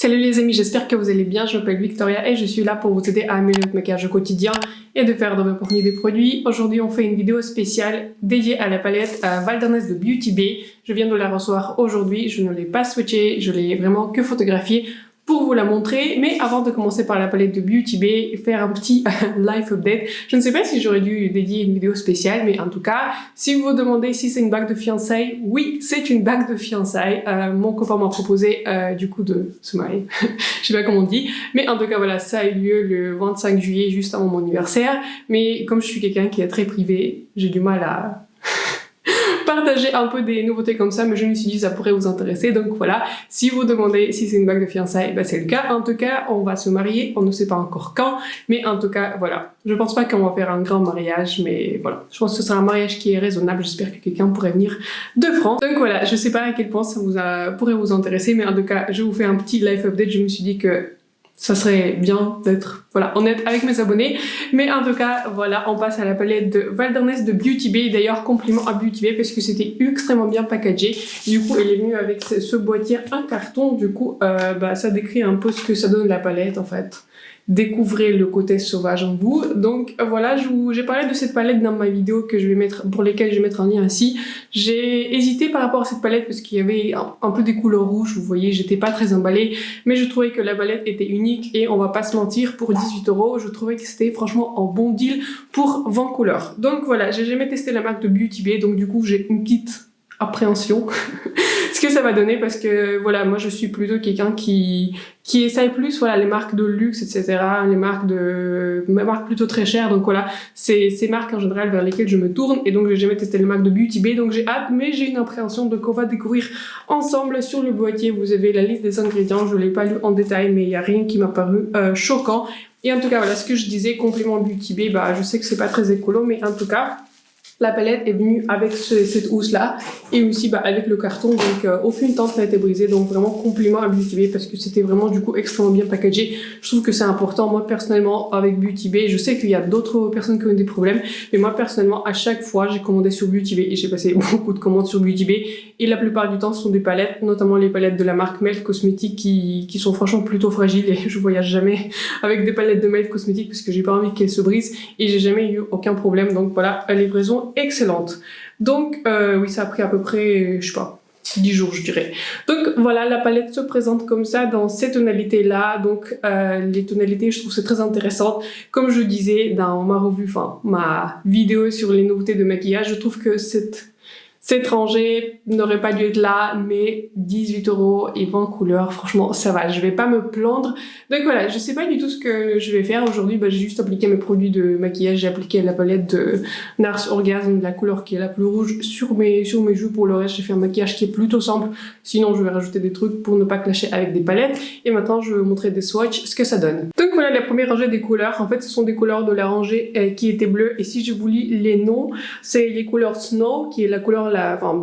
Salut les amis, j'espère que vous allez bien, je m'appelle Victoria et je suis là pour vous aider à améliorer votre maquillage au quotidien et de faire de vos produits des produits. Aujourd'hui on fait une vidéo spéciale dédiée à la palette Wilderness de Beauty Bay. Je viens de la recevoir aujourd'hui, je ne l'ai pas swatchée, je l'ai vraiment que photographiée pour vous la montrer. Mais avant de commencer par la palette de Beauty Bay, faire un petit life update. Je ne sais pas si j'aurais dû dédier une vidéo spéciale, mais en tout cas, si vous vous demandez si c'est une bague de fiançailles, oui, c'est une bague de fiançailles. Mon copain m'a proposé du coup de se marier. Je sais pas comment on dit, mais en tout cas voilà, ça a eu lieu le 25 juillet, juste avant mon anniversaire. Mais comme je suis quelqu'un qui est très privé, j'ai du mal à partager un peu des nouveautés comme ça, mais je me suis dit ça pourrait vous intéresser, donc voilà, si vous demandez si c'est une bague de fiançailles, bah c'est le cas. En tout cas, on va se marier, on ne sait pas encore quand, mais en tout cas, voilà, je pense pas qu'on va faire un grand mariage, mais voilà, je pense que ce sera un mariage qui est raisonnable, j'espère que quelqu'un pourrait venir de France. Donc voilà, je sais pas à quel point ça pourrait vous intéresser, mais en tout cas, je vous fais un petit life update, je me suis dit que ça serait bien d'être honnête avec mes abonnés. Mais en tout cas, voilà, on passe à la palette de Wilderness de Beauty Bay. D'ailleurs, compliment à Beauty Bay parce que c'était extrêmement bien packagé. Du coup, elle est venue avec ce boîtier, un carton. Du coup, ça décrit un peu ce que ça donne la palette en fait. Découvrez le côté sauvage en vous. Donc voilà, j'ai parlé de cette palette dans ma vidéo que je vais mettre, pour lesquelles je vais mettre un lien ici. J'ai hésité par rapport à cette palette parce qu'il y avait un peu des couleurs rouges, vous voyez, j'étais pas très emballée, mais je trouvais que la palette était unique et on va pas se mentir, pour 18 €, je trouvais que c'était franchement un bon deal pour 20 couleurs. Donc voilà, j'ai jamais testé la marque de Beauty Bay, donc du coup j'ai une petite appréhension ce que ça va donner parce que voilà, moi je suis plutôt quelqu'un qui essaye plus voilà les marques de luxe, etc., les marques plutôt très chères, donc voilà, c'est ces marques en général vers lesquelles je me tourne, et donc j'ai jamais testé les marques de Beauty Bay, donc j'ai hâte, mais j'ai une appréhension, donc on va découvrir ensemble. Sur le boîtier vous avez la liste des ingrédients, je l'ai pas lu en détail, mais il y a rien qui m'a paru choquant. Et en tout cas voilà ce que je disais, complément Beauty Bay, je sais que c'est pas très écolo, mais en tout cas la palette est venue avec cette housse là et aussi avec le carton, donc aucune teinte n'a été brisée, donc vraiment compliment à Beauty Bay parce que c'était vraiment du coup extrêmement bien packagé. Je trouve que c'est important. Moi personnellement avec Beauty Bay, je sais qu'il y a d'autres personnes qui ont des problèmes, mais moi personnellement à chaque fois j'ai commandé sur Beauty Bay et j'ai passé beaucoup de commandes sur Beauty Bay, et la plupart du temps ce sont des palettes, notamment les palettes de la marque Melt Cosmetics qui sont franchement plutôt fragiles, et je voyage jamais avec des palettes de Melt Cosmetics parce que j'ai pas envie qu'elles se brisent, et j'ai jamais eu aucun problème. Donc voilà, la livraison excellente. Donc oui, ça a pris à peu près, je sais pas, 10 jours je dirais. Donc voilà, la palette se présente comme ça dans ces tonalités là. Donc les tonalités, je trouve c'est très intéressant. Comme je disais dans ma revue, ma vidéo sur les nouveautés de maquillage, je trouve que cette rangée n'aurait pas dû être là, mais 18 € et 20 couleurs, franchement ça va, je vais pas me plaindre. Donc voilà, je sais pas du tout ce que je vais faire aujourd'hui. J'ai juste appliqué mes produits de maquillage, j'ai appliqué la palette de NARS Orgasm, la couleur qui est la plus rouge sur mes joues. Pour le reste j'ai fait un maquillage qui est plutôt simple, sinon je vais rajouter des trucs pour ne pas clasher avec des palettes. Et maintenant je vais vous montrer des swatchs, ce que ça donne. Donc voilà la première rangée des couleurs, en fait ce sont des couleurs de la rangée qui était bleue, et si je vous lis les noms, c'est les couleurs Snow qui est la couleur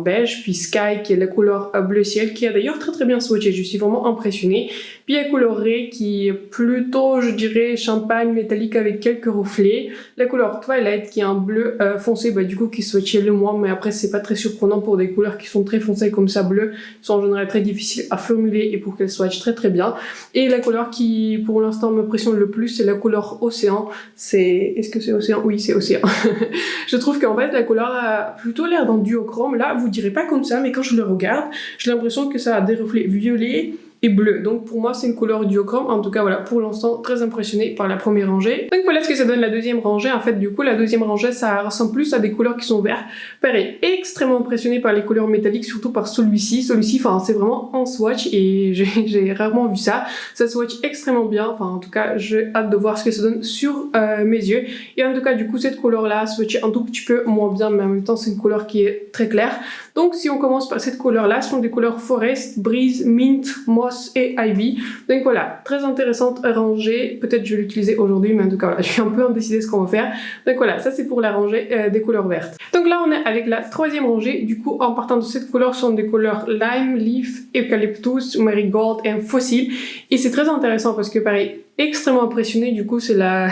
beige, puis Sky qui est la couleur bleu ciel, qui a d'ailleurs très très bien swatché, je suis vraiment impressionnée. Puis la couleur Ray qui est plutôt, je dirais, champagne métallique avec quelques reflets. La couleur Twilight qui est un bleu foncé, du coup qui swatchait le moins, mais après c'est pas très surprenant pour des couleurs qui sont très foncées comme ça, bleu, sont en général très difficiles à formuler et pour qu'elles swatchent très très bien. Et la couleur qui pour l'instant m'impressionne le plus, c'est la couleur Océan. Est-ce que c'est Océan? Oui, c'est Océan. Je trouve qu'en fait la couleur a plutôt l'air d'un duochrome. Là, vous direz pas comme ça, mais quand je le regarde, j'ai l'impression que ça a des reflets violets et bleu. Donc pour moi c'est une couleur duochrome. En tout cas voilà, pour l'instant très impressionnée par la première rangée. Donc voilà ce que ça donne la deuxième rangée. En fait du coup la deuxième rangée ça ressemble plus à des couleurs qui sont vertes. Pareil, extrêmement impressionnée par les couleurs métalliques, surtout par celui-ci. Celui-ci c'est vraiment un swatch et j'ai rarement vu ça. Ça swatch extrêmement bien. En tout cas j'ai hâte de voir ce que ça donne sur mes yeux. Et en tout cas du coup cette couleur là swatch un tout petit peu moins bien, mais en même temps c'est une couleur qui est très claire. Donc si on commence par cette couleur là, ce sont des couleurs Forest, Breeze, Mint, Moss et Ivy. Donc voilà, très intéressante rangée. Peut-être je vais l'utiliser aujourd'hui, mais en tout cas voilà, je suis un peu indécisée ce qu'on va faire. Donc voilà, ça c'est pour la rangée des couleurs vertes. Donc là on est avec la troisième rangée. Du coup en partant de cette couleur, ce sont des couleurs Lime, Leaf, Eucalyptus, Marigold et Fossil. Et c'est très intéressant parce que pareil, extrêmement impressionnée. Du coup, c'est la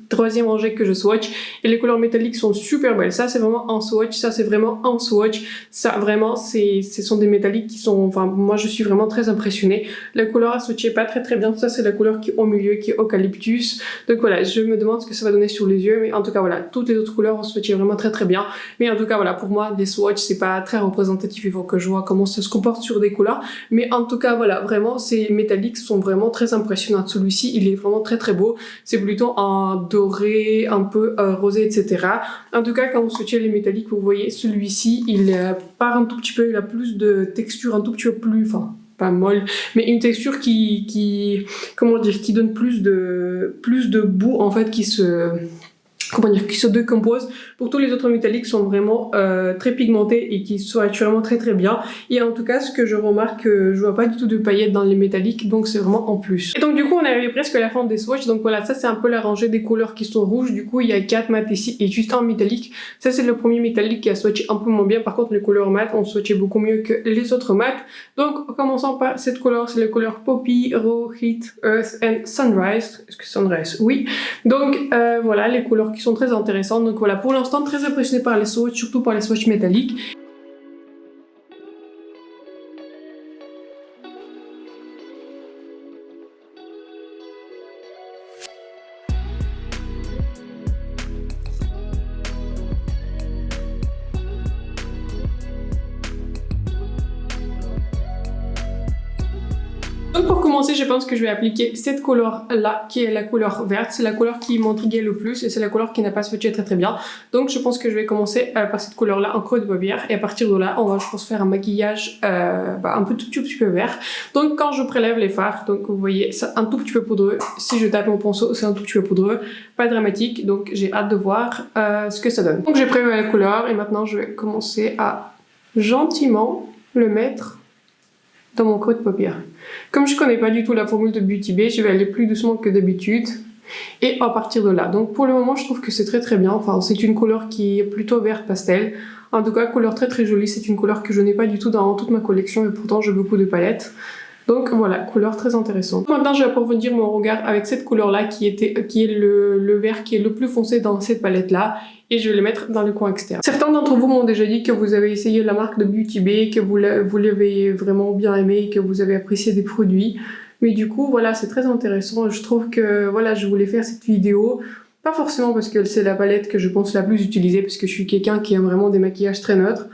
troisième rangée que je swatch et les couleurs métalliques sont super belles. Ça, c'est vraiment un swatch. Ça, c'est vraiment un swatch. Ça, vraiment, ce sont des métalliques qui sont... Enfin, moi, je suis vraiment très impressionnée. La couleur à swatcher pas très bien. Ça, c'est la couleur qui est au milieu, qui est eucalyptus. Donc voilà, je me demande ce que ça va donner sur les yeux. Mais en tout cas, voilà, toutes les autres couleurs ont swatché vraiment très bien. Mais en tout cas, voilà, pour moi, des swatchs, c'est pas très représentatif. Il faut que je vois comment ça se comporte sur des couleurs. Mais en tout cas, voilà, vraiment, ces métalliques sont vraiment très impressionnants. Celui-ci, il est vraiment très beau. C'est plutôt un doré, un peu rosé, etc. En tout cas, quand vous swatchez les métalliques, vous voyez, celui-ci, il part un tout petit peu, il a plus de texture, un tout petit peu plus... Enfin, pas molle, mais une texture comment dire, qui donne plus de boue, en fait, qui se décompose. Pour tous les autres métalliques sont vraiment très pigmentés et qui sont actuellement très bien. Et en tout cas, ce que je remarque, je vois pas du tout de paillettes dans les métalliques, donc c'est vraiment en plus. Et donc du coup, on est arrivé presque à la fin des swatchs. Donc voilà, ça c'est un peu la rangée des couleurs qui sont rouges. Du coup, il y a 4 mat ici et juste un métallique. Ça c'est le premier métallique qui a swatché un peu moins bien. Par contre, les couleurs mat ont swatché beaucoup mieux que les autres mat. Donc commençons par cette couleur, c'est la couleur Poppy, Raw, Heat, Earth and Sunrise. Est-ce que Sunrise? Oui. Donc voilà, les couleurs qui sont très intéressantes. Donc voilà, pour l'instant très impressionnée par les swatchs, surtout par les swatchs métalliques. Donc pour commencer, je pense que je vais appliquer cette couleur là, qui est la couleur verte. C'est la couleur qui m'intriguait le plus et c'est la couleur qui n'a pas swatché très bien. Donc je pense que je vais commencer par cette couleur là en creux de paupière et à partir de là, on va je pense faire un maquillage un peu tout petit peu vert. Donc quand je prélève les fards, donc vous voyez, c'est un tout petit peu poudreux. Si je tape mon pinceau, c'est un tout petit peu poudreux, pas dramatique. Donc j'ai hâte de voir ce que ça donne. Donc j'ai prélevé la couleur et maintenant je vais commencer à gentiment le mettre dans mon creux de paupière. Comme je connais pas du tout la formule de Beauty Bay, je vais aller plus doucement que d'habitude et à partir de là. Donc pour le moment, je trouve que c'est très bien. Enfin, c'est une couleur qui est plutôt verte pastel. En tout cas, couleur très jolie. C'est une couleur que je n'ai pas du tout dans toute ma collection et pourtant j'ai beaucoup de palettes. Donc voilà, couleur très intéressante. Maintenant, je vais approfondir mon regard avec cette couleur-là qui est le vert qui est le plus foncé dans cette palette-là. Et je vais le mettre dans le coin externe. Certains d'entre vous m'ont déjà dit que vous avez essayé la marque de Beauty Bay, que vous l'avez vraiment bien aimé, que vous avez apprécié des produits. Mais du coup, voilà, c'est très intéressant. Je trouve que, voilà, je voulais faire cette vidéo. Pas forcément parce que c'est la palette que je pense la plus utilisée, parce que je suis quelqu'un qui aime vraiment des maquillages très neutres.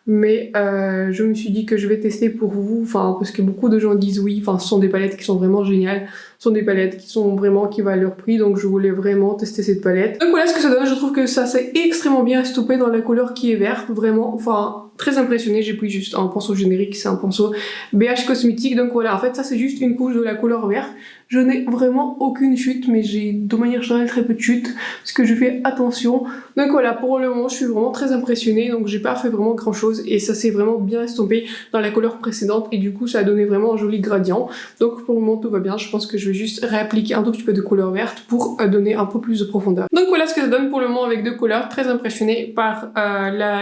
Mais je me suis dit que je vais tester pour vous, enfin parce que beaucoup de gens disent oui, enfin ce sont des palettes qui sont vraiment géniales, ce sont des palettes qui valent leur prix, donc je voulais vraiment tester cette palette. Donc voilà ce que ça donne, je trouve que ça s'est extrêmement bien estompé dans la couleur qui est verte, vraiment, enfin très impressionnée. J'ai pris juste un pinceau générique, c'est un pinceau BH Cosmétique, donc voilà, en fait ça c'est juste une couche de la couleur verte. Je n'ai vraiment aucune chute, mais j'ai de manière générale très peu de chute, parce que je fais attention. Donc voilà, pour le moment je suis vraiment très impressionnée, donc j'ai pas fait vraiment grand chose et ça s'est vraiment bien estompé dans la couleur précédente et du coup ça a donné vraiment un joli gradient. Donc pour le moment tout va bien, je pense que je vais juste réappliquer un tout petit peu de couleur verte pour donner un peu plus de profondeur. Donc voilà ce que ça donne pour le moment avec deux couleurs, très impressionnée par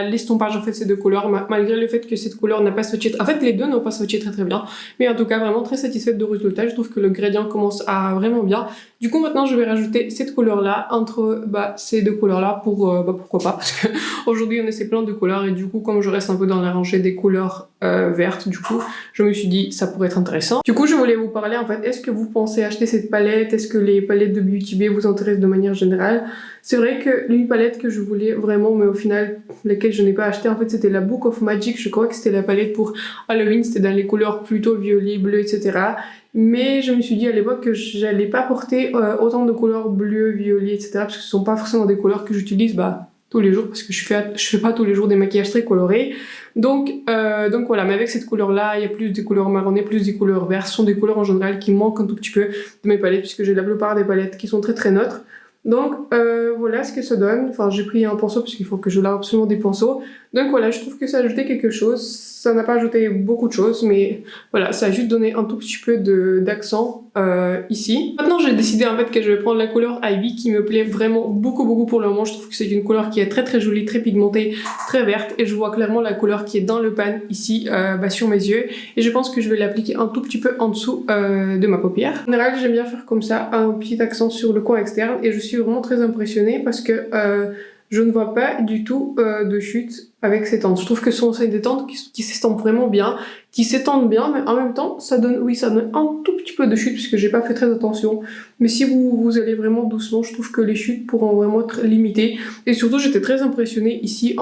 l'estompage en fait ces deux couleurs, malgré le fait que cette couleur n'a pas swatché, en fait les deux n'ont pas swatché très bien, mais en tout cas vraiment très satisfaite de résultat. Je trouve que le gradient commence à vraiment bien. Du coup maintenant je vais rajouter cette couleur là entre ces deux couleurs là pour pourquoi pas, parce que aujourd'hui on essaie plein de couleurs et du coup comme je reste un peu dans la rangée des couleurs vertes, du coup je me suis dit ça pourrait être intéressant. Du coup je voulais vous parler en fait, est-ce que vous pensez acheter cette palette, est-ce que les palettes de Beauty Bay vous intéressent de manière générale? C'est vrai que l'une palette que je voulais vraiment, mais au final laquelle je n'ai pas acheté en fait c'était la Book of Magic. Je crois que c'était la palette pour Halloween, c'était dans les couleurs plutôt violet, bleu, etc. Mais je me suis dit à l'époque que j'allais pas porter autant de couleurs bleu, violet, etc. parce que ce sont pas forcément des couleurs que j'utilise tous les jours, parce que je fais pas tous les jours des maquillages très colorés. Donc voilà, mais avec cette couleur là, il y a plus des couleurs marronnées, plus des couleurs vertes. Ce sont des couleurs en général qui manquent un tout petit peu de mes palettes, puisque j'ai la plupart des palettes qui sont très neutres. Donc voilà ce que ça donne. Enfin j'ai pris un pinceau parce qu'il faut que je lave absolument des pinceaux. Donc voilà, je trouve que ça a ajouté quelque chose. ça n'a pas ajouté beaucoup de choses, mais voilà, ça a juste donné un tout petit peu d'accent ici. Maintenant, j'ai décidé en fait que je vais prendre la couleur Ivy qui me plaît vraiment beaucoup pour le moment. Je trouve que c'est une couleur qui est très jolie, très pigmentée, très verte, et je vois clairement la couleur qui est dans le pan ici sur mes yeux, et je pense que je vais l'appliquer un tout petit peu en dessous de ma paupière. En général, j'aime bien faire comme ça, un petit accent sur le coin externe, et je suis vraiment très impressionnée parce que je ne vois pas du tout de chute avec ces teintes. Je trouve que ce sont des teintes qui s'estampent vraiment bien, qui s'étendent bien, mais en même temps, ça donne un tout petit peu de chute, puisque j'ai pas fait très attention. Mais si vous allez vraiment doucement, je trouve que les chutes pourront vraiment être limitées. Et surtout, j'étais très impressionnée ici,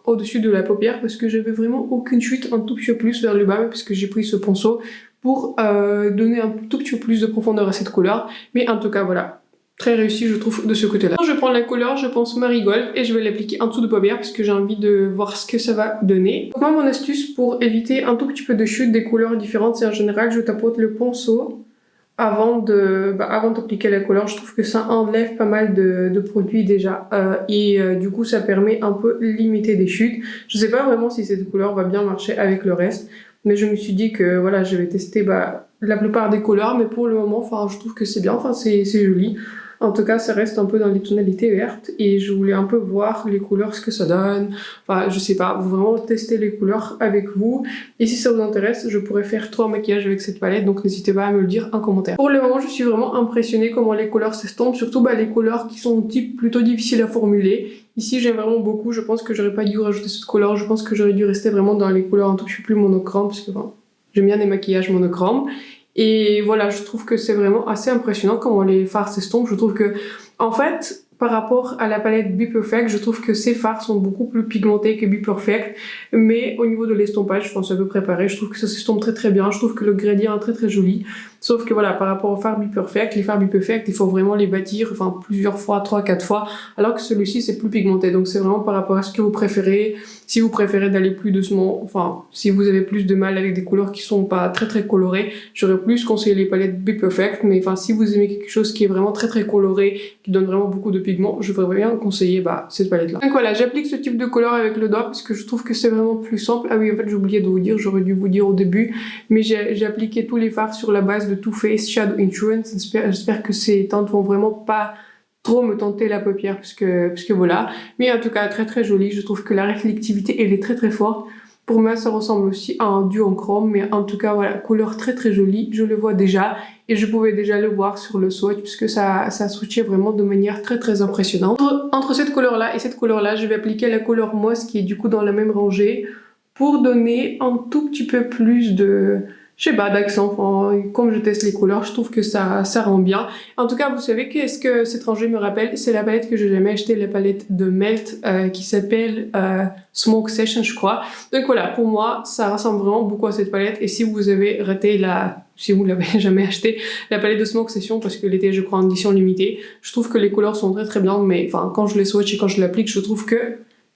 au-dessus de la paupière, parce que j'avais vraiment aucune chute, un tout petit peu plus vers le bas, parce que j'ai pris ce ponceau pour donner un tout petit peu plus de profondeur à cette couleur. Mais en tout cas, voilà. Très réussi, je trouve, de ce côté-là. Je prends la couleur, je pense Marigold, et je vais l'appliquer en dessous de paupière parce que j'ai envie de voir ce que ça va donner. Donc moi, mon astuce pour éviter un tout petit peu de chute des couleurs différentes, c'est en général, je tapote le ponceau avant d'appliquer la couleur. Je trouve que ça enlève pas mal de produits déjà, du coup, ça permet un peu limiter des chutes. Je sais pas vraiment si cette couleur va bien marcher avec le reste, mais je me suis dit que voilà, je vais tester la plupart des couleurs, mais pour le moment, je trouve que c'est bien, c'est joli. En tout cas, ça reste un peu dans les tonalités vertes, et je voulais un peu voir les couleurs, ce que ça donne. Je sais pas, vraiment tester les couleurs avec vous. Et si ça vous intéresse, je pourrais faire 3 maquillages avec cette palette, donc n'hésitez pas à me le dire en commentaire. Pour le moment, je suis vraiment impressionnée comment les couleurs s'estompent, surtout les couleurs qui sont plutôt difficiles à formuler. Ici, j'aime vraiment beaucoup, je pense que j'aurais pas dû rajouter cette couleur, je pense que j'aurais dû rester vraiment dans les couleurs un tout petit peu plus monochromes, parce que j'aime bien des maquillages monochromes. Et voilà, je trouve que c'est vraiment assez impressionnant comment les fards s'estompent. Je trouve que, en fait, par rapport à la palette Be Perfect, je trouve que ces fards sont beaucoup plus pigmentés que Be Perfect. Mais au niveau de l'estompage, c'est à peu près pareil. Je trouve que ça s'estompe très bien. Je trouve que le gradient est très joli. Sauf que voilà, par rapport aux fards Be Perfect, les fards Be Perfect, il faut vraiment les bâtir plusieurs fois, 3-4 fois. Alors que celui-ci, c'est plus pigmenté. Donc c'est vraiment par rapport à ce que vous préférez. Si vous préférez d'aller plus doucement, si vous avez plus de mal avec des couleurs qui sont pas très colorées, j'aurais plus conseillé les palettes Be Perfect. Mais si vous aimez quelque chose qui est vraiment très coloré, qui donne vraiment beaucoup de pigments, je voudrais bien conseiller cette palette-là. Donc voilà, j'applique ce type de couleur avec le doigt parce que je trouve que c'est vraiment plus simple. Ah oui, en fait, j'ai oublié de vous dire, j'aurais dû vous dire au début, mais j'ai appliqué tous les fards sur la base de Too Faced Shadow Insurance. J'espère que ces teintes vont vraiment pas trop me tenter la paupière, parce que voilà. Mais en tout cas, très joli. Je trouve que la réflectivité, elle est très forte. Pour moi, ça ressemble aussi à un duochrome, mais en tout cas, voilà, couleur très jolie. Je le vois déjà, et je pouvais déjà le voir sur le swatch, puisque ça swatchait vraiment de manière très impressionnante. Entre cette couleur-là et cette couleur-là, je vais appliquer la couleur Moss, qui est du coup dans la même rangée, pour donner un tout petit peu plus d'accent. Comme je teste les couleurs, je trouve que ça rend bien. En tout cas, vous savez qu'est-ce que cette rangée me rappelle? C'est la palette que j'ai jamais achetée, la palette de Melt, qui s'appelle Smoke Session, je crois. Donc voilà, pour moi, ça ressemble vraiment beaucoup à cette palette. Et si vous avez raté si vous l'avez jamais acheté, la palette de Smoke Session, parce que l'été, je crois, en édition limitée, je trouve que les couleurs sont très bien, mais quand je les swatch et quand je l'applique, je trouve que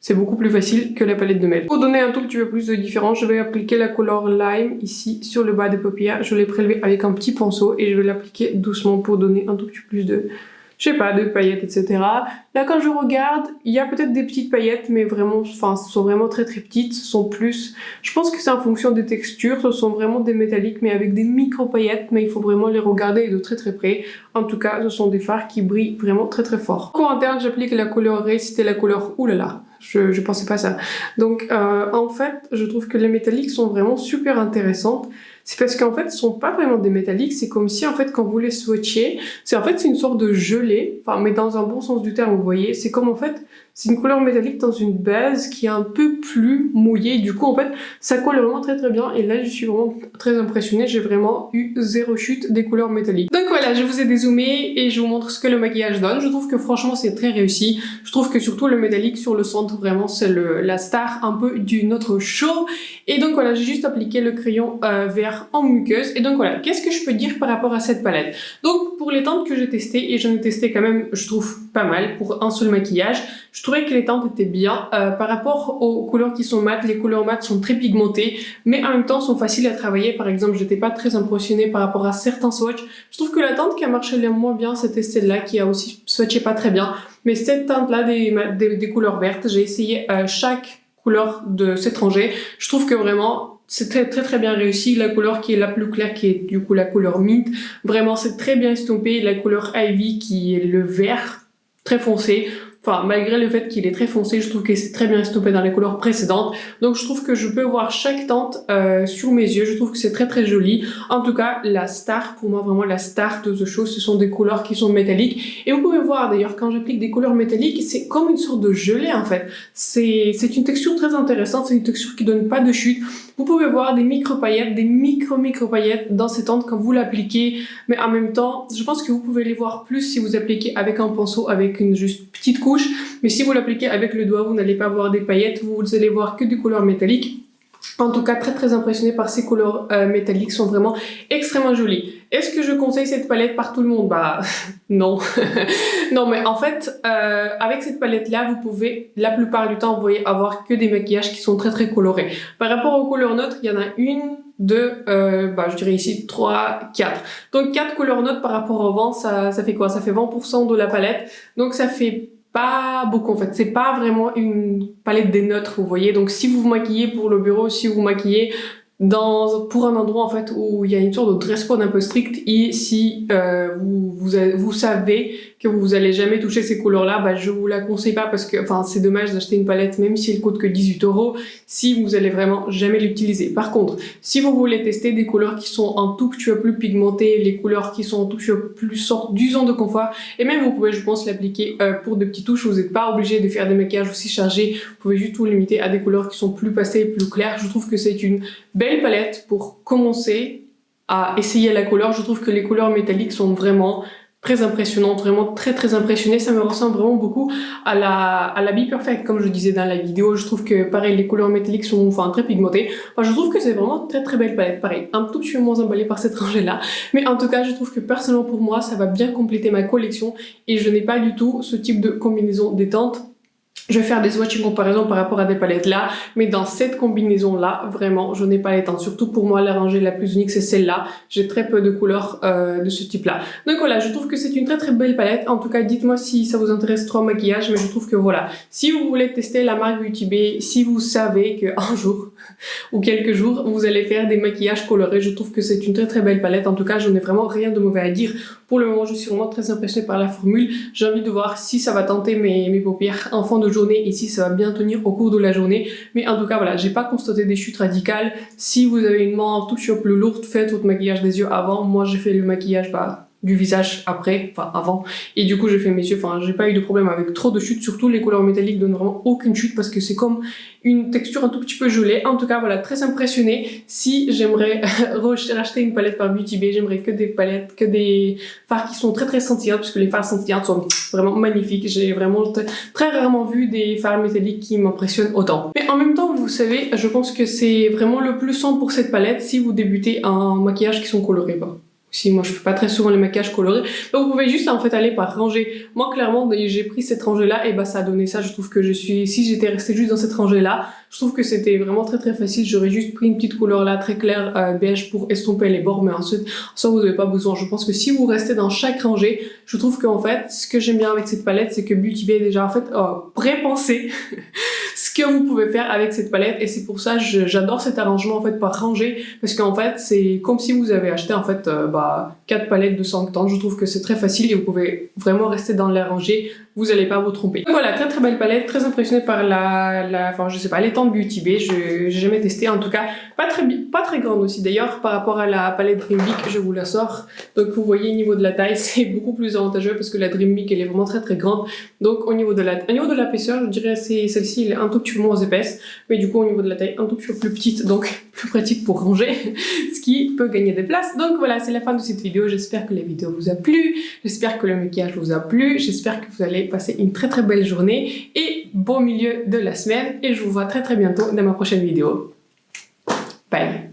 c'est beaucoup plus facile que la palette de Melt. Pour donner un tout petit peu plus de différence, je vais appliquer la couleur Lime ici sur le bas des paupières. Je l'ai prélevé avec un petit pinceau et je vais l'appliquer doucement pour donner un tout petit peu plus de paillettes, etc. Là, quand je regarde, il y a peut-être des petites paillettes, mais vraiment, ce sont vraiment très petites. Ce sont plus, je pense que c'est en fonction des textures. Ce sont vraiment des métalliques, mais avec des micro paillettes, mais il faut vraiment les regarder de très près. En tout cas, ce sont des fards qui brillent vraiment très fort. En interne, j'applique la couleur Ray, c'était la couleur oulala. Je pensais pas ça. Donc, en fait, je trouve que les métalliques sont vraiment super intéressantes. C'est parce qu'en fait, ce sont pas vraiment des métalliques. C'est comme si, en fait, quand vous les swatchiez, c'est une sorte de gelée. Mais dans un bon sens du terme, vous voyez. C'est comme, en fait, c'est une couleur métallique dans une base qui est un peu plus mouillée. Du coup, en fait, ça colle vraiment très bien. Et là, je suis vraiment très impressionnée. J'ai vraiment eu 0 chute des couleurs métalliques. Donc voilà, je vous ai dézoomé et je vous montre ce que le maquillage donne. Je trouve que franchement, c'est très réussi. Je trouve que surtout le métallique sur le centre, vraiment, c'est la star un peu du notre show. Et donc voilà, j'ai juste appliqué le crayon vert en muqueuse. Et donc voilà, qu'est-ce que je peux dire par rapport à cette palette? Donc pour les teintes que j'ai testées, et j'en ai testé quand même, je trouve pas mal pour un seul maquillage, je trouvais que les teintes étaient bien. Par rapport aux couleurs qui sont mates, les couleurs mates sont très pigmentées, mais en même temps sont faciles à travailler. Par exemple, j'étais pas très impressionnée par rapport à certains swatchs. Je trouve que la teinte qui a marché le moins bien, c'était celle-là, qui a aussi swatché pas très bien. Mais cette teinte-là, des couleurs vertes, j'ai essayé chaque couleurs de cet rangé. Je trouve que vraiment c'est très bien réussi. La couleur qui est la plus claire, qui est du coup la couleur mint, vraiment c'est très bien estompé. La couleur Ivy qui est le vert très foncé. Enfin, malgré le fait qu'il est très foncé, je trouve que c'est très bien estompé dans les couleurs précédentes. Donc, je trouve que je peux voir chaque teinte sur mes yeux. Je trouve que c'est très joli. En tout cas, la star, pour moi, vraiment la star de The Show, ce sont des couleurs qui sont métalliques. Et vous pouvez voir, d'ailleurs, quand j'applique des couleurs métalliques, c'est comme une sorte de gelée, en fait. C'est une texture très intéressante. C'est une texture qui donne pas de chute. Vous pouvez voir des micro-paillettes, des micro-paillettes dans ces teintes quand vous l'appliquez. Mais en même temps, je pense que vous pouvez les voir plus si vous appliquez avec un pinceau, avec une juste petite couche. Mais si vous l'appliquez avec le doigt, vous n'allez pas voir des paillettes, vous allez voir que des couleurs métalliques. En tout cas, très impressionnée par ces couleurs métalliques, sont vraiment extrêmement jolies. Est-ce que je conseille cette palette par tout le monde? Bah non. Non, mais en fait, avec cette palette-là, vous pouvez, la plupart du temps, vous voyez avoir que des maquillages qui sont très colorés. Par rapport aux couleurs neutres, il y en a une, deux, je dirais ici 3, 4. Donc 4 couleurs neutres par rapport au vent, ça fait quoi? Ça fait 20% de la palette. Donc ça fait pas beaucoup en fait, c'est pas vraiment une palette des neutres, vous voyez. Donc si vous vous maquillez pour le bureau, si vous vous maquillez pour un endroit en fait où il y a une sorte de dress code un peu strict, et si vous savez que vous allez jamais toucher ces couleurs-là, bah je vous la conseille pas, parce que enfin c'est dommage d'acheter une palette même si elle coûte que 18 € si vous allez vraiment jamais l'utiliser. Par contre, si vous voulez tester des couleurs qui sont un tout petit peu plus pigmentées, les couleurs qui sont un tout petit peu plus sortent du zone de confort, et même vous pouvez, je pense, l'appliquer pour des petites touches. Vous n'êtes pas obligé de faire des maquillages aussi chargés, vous pouvez juste vous limiter à des couleurs qui sont plus passées, plus claires. Je trouve que c'est une belle palette pour commencer à essayer la couleur. Je trouve que les couleurs métalliques sont vraiment très impressionnantes, vraiment très impressionnée. Ça me ressemble vraiment beaucoup à la Be Perfect, comme je disais dans la vidéo. Je trouve que pareil, les couleurs métalliques sont enfin très pigmentées. Enfin, je trouve que c'est vraiment très belle palette. Pareil, un tout petit peu moins emballée par cette rangée là, mais en tout cas je trouve que personnellement pour moi ça va bien compléter ma collection, et je n'ai pas du tout ce type de combinaison détente. Je vais faire des swatchs comparaison par rapport à des palettes là, mais dans cette combinaison là, vraiment, je n'ai pas les teintes. Surtout pour moi, la rangée la plus unique, c'est celle-là. J'ai très peu de couleurs de ce type là. Donc voilà, je trouve que c'est une très belle palette. En tout cas, dites-moi si ça vous intéresse trop en maquillage, mais je trouve que voilà, si vous voulez tester la marque Beauty Bay, si vous savez qu'un jour ou quelques jours, vous allez faire des maquillages colorés, je trouve que c'est une très belle palette. En tout cas, je n'ai vraiment rien de mauvais à dire. Pour le moment, je suis vraiment très impressionnée par la formule. J'ai envie de voir si ça va tenter mes paupières en fin de journée, et si ça va bien tenir au cours de la journée. Mais en tout cas, voilà, j'ai pas constaté des chutes radicales. Si vous avez une main un tout petit peu plus lourde, faites votre maquillage des yeux avant. Moi, j'ai fait le maquillage du visage après, enfin avant, et du coup j'ai fait mes yeux. Enfin, j'ai pas eu de problème avec trop de chutes. Surtout les couleurs métalliques donnent vraiment aucune chute, parce que c'est comme une texture un tout petit peu gelée. En tout cas voilà, très impressionnée. Si j'aimerais racheter une palette par Beauty Bay, j'aimerais que des palettes, que des fards qui sont très scintillantes, puisque les fards scintillantes sont vraiment magnifiques. J'ai vraiment très rarement vu des fards métalliques qui m'impressionnent autant. Mais en même temps, vous savez, je pense que c'est vraiment le plus simple pour cette palette si vous débutez en maquillage qui sont colorés. Si moi je fais pas très souvent les maquillages colorés, donc vous pouvez juste en fait aller par rangée. Moi clairement j'ai pris cette rangée là, et ça a donné ça. Je trouve que si j'étais restée juste dans cette rangée là, je trouve que c'était vraiment très facile. J'aurais juste pris une petite couleur là très claire beige pour estomper les bords, mais ensuite ça vous n'avez pas besoin. Je pense que si vous restez dans chaque rangée, je trouve qu'en fait ce que j'aime bien avec cette palette, c'est que Beauty Bay déjà en fait pré-pensé ce que vous pouvez faire avec cette palette, et c'est pour ça j'adore cet arrangement en fait par rangée, parce qu'en fait c'est comme si vous avez acheté en fait 4 palettes de 5 teintes. Je trouve que c'est très facile et vous pouvez vraiment rester dans la rangée, vous n'allez pas vous tromper. Donc voilà, très belle palette, très impressionnée par enfin je sais pas, les teintes Beauty Bay. J'ai jamais testé, en tout cas pas très grande aussi. D'ailleurs par rapport à la palette Dream Beak, je vous la sors, donc vous voyez au niveau de la taille c'est beaucoup plus avantageux, parce que la Dream Beak elle est vraiment très grande. Donc au niveau de l'épaisseur, je dirais celle-ci elle est un tout petit peu moins épaisse, mais du coup au niveau de la taille un tout petit peu plus petite, donc plus pratique pour ranger, ce qui peut gagner des places. Donc voilà, c'est la fin de cette vidéo. J'espère que la vidéo vous a plu, j'espère que le maquillage vous a plu, j'espère que vous allez passer une très belle journée et bon milieu de la semaine, et je vous vois très bientôt dans ma prochaine vidéo. Bye.